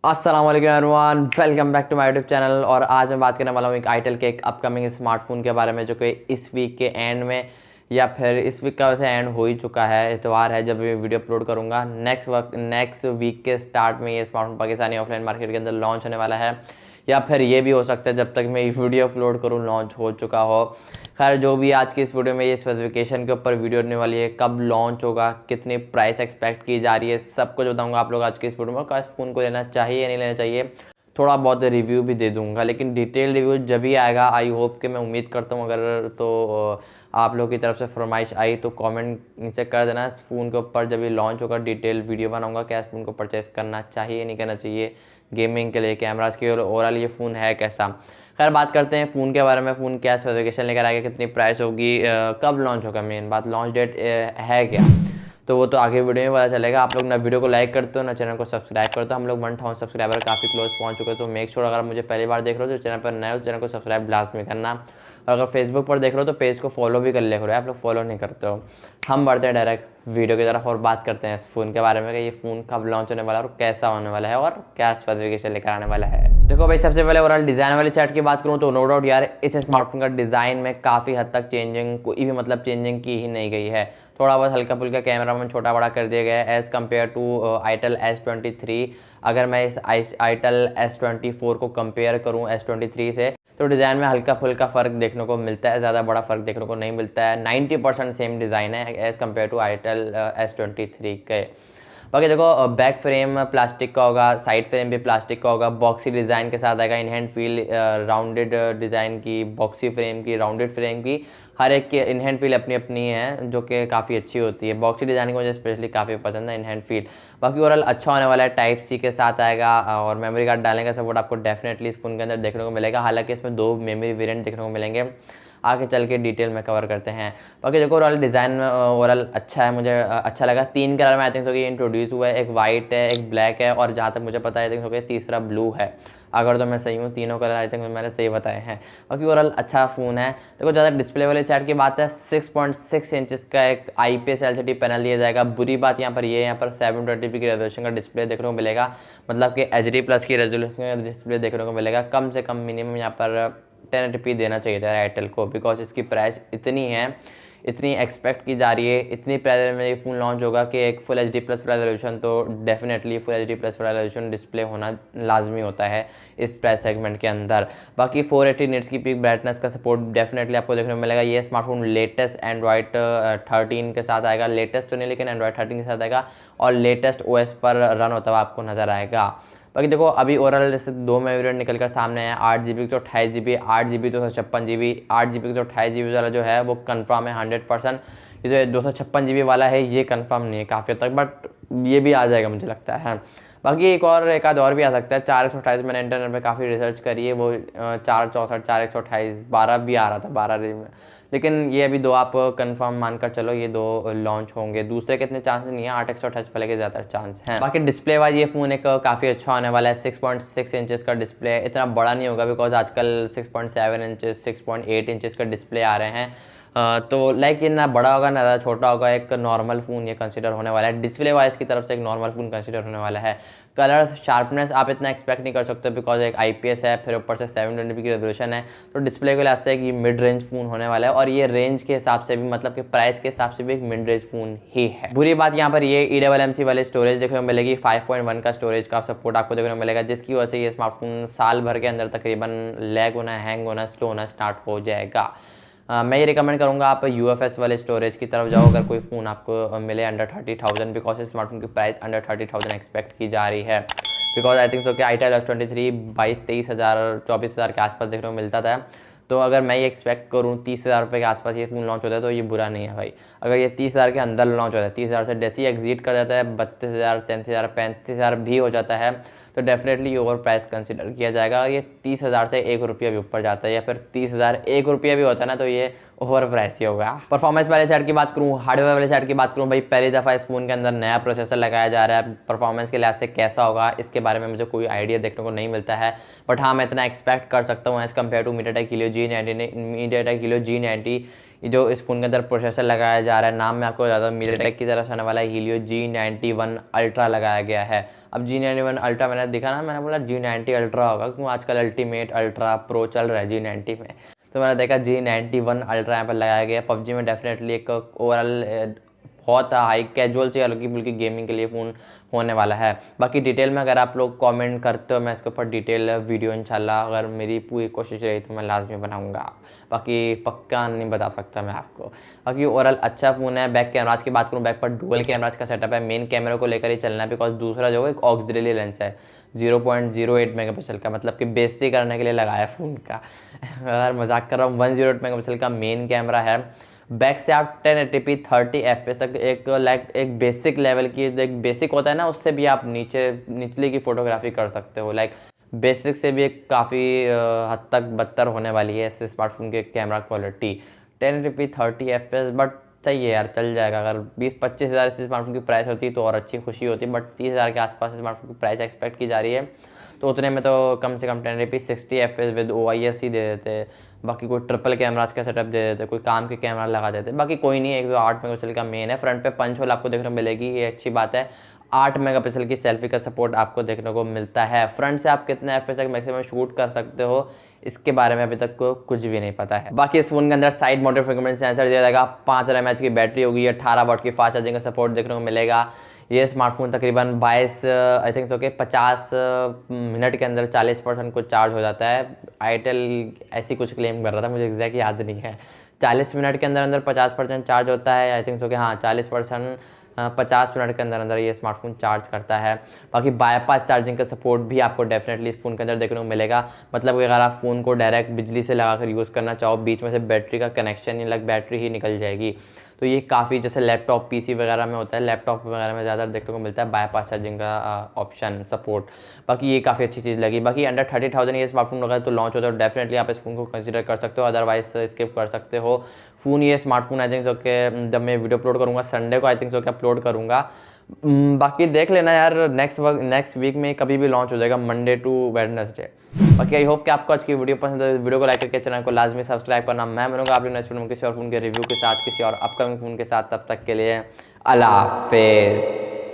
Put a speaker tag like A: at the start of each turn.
A: अस्सलाम वालेकुम everyone, welcome back to my YouTube channel. और आज मैं बात करने वाला हूँ एक आईटेल के एक अपकमिंग स्मार्टफोन के बारे में, जो कि इस वीक के एंड में या फिर इस वीक का वैसे एंड हो ही चुका है, इतवार है जब ये वीडियो अपलोड करूँगा। नेक्स्ट वीक के स्टार्ट में ये स्मार्टफोन पाकिस्तानी ऑफलाइन मार्केट के अंदर लॉन्च होने वाला है, या फिर ये भी हो सकता है जब तक मैं ये वीडियो अपलोड करूँ लॉन्च हो चुका हो। खैर जो भी आज की इस वीडियो में ये स्पेसिफिकेशन के ऊपर वीडियो होने वाली है, कब लॉन्च होगा, कितनी प्राइस एक्सपेक्ट की जा रही है, सब कुछ बताऊंगा आप लोग आज की इस वीडियो में। इस फ़ोन को लेना चाहिए या नहीं लेना चाहिए, थोड़ा बहुत रिव्यू भी दे दूंगा, लेकिन डिटेल रिव्यू जब भी आएगा, आई होप कि मैं उम्मीद करता हूँ अगर तो आप लोग की तरफ से फरमाइश आई तो कमेंट नीचे कर देना। इस फ़ोन के ऊपर जब ये लॉन्च होगा डिटेल वीडियो बनाऊंगा, क्या इस फ़ोन को परचेस करना चाहिए नहीं करना चाहिए, गेमिंग के लिए, कैमरास के, और ओवरऑल ये फ़ोन है कैसा। खैर बात करते हैं फ़ोन के बारे में, फ़ोन क्या स्पेसिफिकेशन लेकर आएगा, कितनी प्राइस होगी, कब लॉन्च होगा, मेन बात लॉन्च डेट है क्या, तो वो तो आगे वीडियो में पता चलेगा। आप लोग ना वीडियो को लाइक करते हो ना चैनल को सब्सक्राइब करते हो। हम लोग 1000 सब्सक्राइबर काफ़ी क्लोज पहुंच चुके हो, तो मेक श्योर अगर मुझे पहली बार देख रहे हो तो चैनल पर नए हो, चैनल को सब्सक्राइब लाजमी करना। और अगर फेसबुक पर देख रहे हो तो पेज को फॉलो भी कर ले करो, आप लोग फॉलो नहीं करते हो। हम बढ़ते हैं डायरेक्ट वीडियो की तरफ और बात करते हैं इस फ़ोन के बारे में कि ये फ़ोन कब लॉन्च होने वाला है और कैसा होने वाला है और क्या स्पेसिफिकेशन लेकर आने वाला है। देखो भाई, सबसे पहले ओवरऑल डिज़ाइन वाली साइड की बात करूँ तो नो डाउट यार, इस स्मार्टफोन का डिज़ाइन में काफ़ी हद तक चेंजिंग, कोई भी मतलब चेंजिंग की ही नहीं गई है। थोड़ा बहुत हल्का फुल्का कैमरा में छोटा बड़ा कर दिया गया है as compare to itel S23। अगर मैं इस आईटेल S24 को कंपेयर करूँ S23 से, तो डिज़ाइन में हल्का फुल्का फ़र्क देखने को मिलता है, ज़्यादा बड़ा फ़र्क देखने को नहीं मिलता है। 90% सेम डिज़ाइन है as compare to itel S23 के। बाकी देखो, बैक फ्रेम प्लास्टिक का होगा, साइड फ्रेम भी प्लास्टिक का होगा, बॉक्सी डिज़ाइन के साथ आएगा, in hand feel rounded design की, बॉक्सी फ्रेम की, राउंडेड फ्रेम की, हर एक की इन हैंड फील अपनी अपनी है जो कि काफ़ी अच्छी होती है। बॉक्सी डिज़ाइन को मुझे स्पेशली काफ़ी पसंद है, इन हैंड फील। बाकी ओवरऑल अच्छा होने वाला है, टाइप सी के साथ आएगा और मेमोरी कार्ड डालने का सपोर्ट आपको डेफिनेटली इस फ़ोन के अंदर देखने को मिलेगा। हालांकि इसमें 2 मेमोरी वेरिएंट देखने को मिलेंगे, आगे चल के डिटेल में कवर करते हैं। बाकी देखो ओवरऑल डिज़ाइन ओवरऑल अच्छा है, मुझे अच्छा लगा। 3 कलर में आई थिंक तो ये इंट्रोड्यूस हुआ है, एक वाइट है, एक ब्लैक है, और जहाँ तक मुझे पता है आई थिंक तो तीसरा ब्लू है। अगर तो मैं सही हूँ, तीनों कलर आई थिंक मैंने सही बताए हैं। बाकी ओवरऑल अच्छा फ़ोन है। देखो ज़्यादा डिस्प्ले वाले साइड की बात है, 6.6 इंचज़ का एक IPS LCD पैनल दिया जाएगा। बुरी बात यहाँ पर ये, यहाँ पर 720p की रेजोल्यूशन का डिस्प्ले देखने को मिलेगा, मतलब कि HD+ की रेजोल्यूशन का डिस्प्ले देखने को मिलेगा। कम से कम मिनिमम यहाँ पर 1080p देना चाहिए था एयरटेल को, बिकॉज इसकी प्राइस इतनी है, इतनी एक्सपेक्ट की जा रही है, इतनी प्राइस में ये फ़ोन लॉन्च होगा कि एक फुल HD+ रेजोल्यूशन, तो definitely full HD+ resolution display होना लाजमी होता है इस प्राइस सेगमेंट के अंदर। बाकी 480 निट्स की पीक ब्राइटनेस का सपोर्ट डेफिनेटली आपको देखने को मिलेगा। ये स्मार्टफोन लेटेस्ट एंड्रॉयड 13 के साथ आएगा, लेटेस्ट तो नहीं लेकिन एंड्रॉयड 13 के साथ आएगा, और लेटेस्ट OS पर रन होता हुआ आपको नज़र आएगा। बाकी देखो अभी ओवरऑल जैसे 2 वेरिएंट निकल कर सामने है, 8GB तो 28GB, 8GB तो 256GB। 8GB तो 28GB वाला जो है वो कंफर्म है 100%। ये जो 256GB वाला है ये कंफर्म नहीं है काफ़ी हद तक, बट ये भी आ जाएगा मुझे लगता है। बाकी एक आध और भी आ सकता है। 4/128 मैंने इंटरनेट पे काफ़ी रिसर्च करी है, वो 4/64, 4/128, 12 भी आ रहा था, 12 रेंज में, लेकिन ये अभी 2 आप कंफर्म मानकर चलो, ये 2 लॉन्च होंगे। दूसरे के इतने चांसेस नहीं है, 8/128 वाले के ज़्यादा चांस हैं। बाकी डिस्प्ले वाइज ये फ़ोन एक काफ़ी अच्छा होने वाला है। 6.6 इंचज़ का डिस्प्ले, इतना बड़ा नहीं होगा बिकॉज आजकल 6.7 इंचज़, 6.8 इंचज़ का डिस्प्ले आ रहे हैं। तो लाइक ये ना बड़ा होगा ना ज़्यादा छोटा होगा, एक नॉर्मल फ़ोन ये कंसीडर होने वाला है। डिस्प्ले वाइज की तरफ से एक नॉर्मल फ़ोन कंसीडर होने वाला है। कलर शार्पनेस आप इतना एक्सपेक्ट नहीं कर सकते बिकॉज एक IPS है, फिर ऊपर से 720p की रेजोल्यूशन है, तो डिस्प्ले के लिहाज से एक मिड रेंज फ़ोन होने वाला है, और ये रेंज के हिसाब से भी, मतलब कि प्राइस के हिसाब से भी एक मिड रेंज फ़ोन ही है। बुरी बात यहाँ पर ये eMMC वाले स्टोरेज देखने को मिलेगी, 5.1 का स्टोरेज का सपोर्ट आपको देखने को मिलेगा, जिसकी वजह से ये स्मार्टफोन साल भर के अंदर तकरीबन लैग होना, हैंग होना, स्लो होना स्टार्ट हो जाएगा। मैं ये रिकमेंड करूँगा आप UFS वाले स्टोरेज की तरफ जाओ अगर कोई फ़ोन आपको मिले अंडर 30,000, बिकॉज इस स्मार्टफोन की प्राइस अंडर 30,000 एक्सपेक्ट की जा रही है। बिकॉज आई थिंक तो कि आईटेल S23 22-23 हज़ार 24 हज़ार के आसपास देखने को मिलता था, तो अगर मैं ये एक्सपेक्ट करूँ 30 हज़ार रुपये के आसपास ये फ़ोन लॉन्च होता है तो ये बुरा नहीं है भाई। अगर ये 30 हज़ार के अंदर लॉन्च होता है, 30 हज़ार से जैसे ही एग्जीट कर जाता है 32 हज़ार, 33 हज़ार, 35 हज़ार भी हो जाता है, तो डेफिनेटली ओवर प्राइस कंसिडर किया जाएगा। ये 30 हज़ार से 1 रुपया भी ऊपर जाता है, या फिर 30 हज़ार 1 रुपया भी होता है ना, तो ये ओवर प्राइस ही होगा। परफॉर्मेंस वाले साइड की बात करूँ, हार्डवेयर वाले साइड की बात करूँ, भाई पहली दफ़ा इस फ़ोन के अंदर नया प्रोसेसर लगाया जा रहा है। परफॉर्मेंस के लिहाज से कैसा होगा इसके बारे में मुझे कोई आइडिया देखने को नहीं मिलता है, बट हाँ मैं इतना एक्सपेक्ट कर सकता हूँ as compare to MediaTek Helio G90। जो इस फ़ोन के अंदर प्रोसेसर लगाया जा रहा है, नाम मैं आपको बता दूँ, MediaTek की तरफ से आने वाला Helio G91 Ultra लगाया गया है। अब G91 Ultra मैंने देखा ना, मैंने बोला G90 Ultra होगा, क्यों आजकल अल्टीमेट अल्ट्रा प्रो चल रहा है G90 में। तो मैंने देखा G91 Ultra यहाँ पर लगाया गया। PUBG में डेफिनेटली एक ओवरऑल बहुत हाई कैजुअल से हल्की फुल्की गेमिंग के लिए फ़ोन होने वाला है। बाकी डिटेल में अगर आप लोग कमेंट करते हो, मैं इसके ऊपर डिटेल वीडियो इंशाल्लाह अगर मेरी पूरी कोशिश रही तो मैं लाजमी बनाऊंगा। बाकी पक्का नहीं बता सकता मैं आपको। बाकी ओवरऑल अच्छा फ़ोन है। बैक कैमराज की बात करूँ, बैक पर डुअल कैमराज का सेटअप है। मेन कैमरे को लेकर ही चलना है, बिकॉज दूसरा जो है एक ऑक्सिलरी लेंस है 0.08 मेगापिक्सल का, मतलब कि बेइज्जती करने के लिए लगाया फ़ोन का। अगर मजाक कर रहा हूँ, 108 मेगापिक्सल का मेन कैमरा है। बैक से आप 1080p 30 fps तक एक बेसिक लेवल की, एक बेसिक होता है ना, उससे भी आप निचले की फ़ोटोग्राफी कर सकते हो। बेसिक से भी एक काफ़ी हद तक बदतर होने वाली है इस स्मार्टफोन के camera quality. 1080p 30 fps but सही है यार, चल जाएगा। अगर 20-25 हज़ार इस स्मार्टफोन की प्राइस होती तो और अच्छी खुशी होती, बट 30 हज़ार के आसपास स्मार्टफोन की प्राइस एक्सपेक्ट की जा रही है, तो उतने में तो कम से कम 1080p 60 fps विद OIS ही दे देते। बाकी कोई ट्रिपल कैमरास का सेटअप दे देते, कोई काम के कैमरा लगा देते। बाकी कोई नहीं, 108 मेगापिक्सल का मेन है। फ्रंट पे पंच होल आपको देखने को मिलेगी, ये अच्छी बात है। 8 मेगापिक्सल की सेल्फी का सपोर्ट आपको देखने को मिलता है। फ्रंट से आप कितने FPS तक मैक्सिमम शूट कर सकते हो, इसके बारे में अभी तक कुछ भी नहीं पता है। बाकी इस फोन के अंदर साइड माउंटेड फिंगरप्रिंट सेंसर दिया जाएगा। 5000 mAh की बैटरी होगी, 18 वाट की फास्ट चार्जिंग का सपोर्ट देखने को मिलेगा। ये स्मार्टफोन तकरीबन 22 आई थिंक तो कि 50 मिनट के अंदर 40% कुछ चार्ज हो जाता है। आईटेल ऐसी कुछ क्लेम कर रहा था, मुझे एग्जैक्ट याद नहीं है। 40 मिनट के अंदर अंदर 50% चार्ज होता है, आई थिंक तो कि हाँ 40% 50 मिनट के अंदर अंदर ये स्मार्टफोन चार्ज करता है। बाकी बाईपास चार्जिंग का सपोर्ट भी आपको डेफिनेटली इस फ़ोन के अंदर देखने को मिलेगा। मतलब कि अगर आप फ़ोन को डायरेक्ट बिजली से लगाकर यूज़ करना चाहो, बीच में से बैटरी का कनेक्शन ही बैटरी ही निकल जाएगी। तो ये काफ़ी, जैसे लैपटॉप PC वगैरह में होता है, लैपटॉप वगैरह में ज़्यादा देखने को मिलता है बाईपास चार्जिंग का ऑप्शन सपोर्ट। बाकी ये काफ़ी अच्छी चीज़ लगी। बाकी अंडर 30,000 ये स्मार्टफोन अगर तो लॉन्च होता है तो डेफिनेटली आप इस फ़ोन को कंसीडर कर सकते हो, अदरवाइज स्किप कर सकते हो। फ़ोन ये स्मार्टफोन आई थिंक जो कि जब मैं वीडियो अपलोड करूँगा संडे को, आई थिंक जो कि अपलोड करूँगा। बाकी देख लेना यार, नेक्स्ट वीक में कभी भी लॉन्च हो जाएगा, मंडे टू वेडनेसडे। बाकी आई होप कि आपको आज की वीडियो पसंद है। वीडियो को लाइक करके चैनल को लाजमी सब्सक्राइब करना। मैं मिलूंगा आप लोग नेक्स्ट वीडियो में किसी और फ़ोन के रिव्यू के साथ, किसी और अपकमिंग फ़ोन के साथ। तब तक के लिए अल्लाह हाफिज़।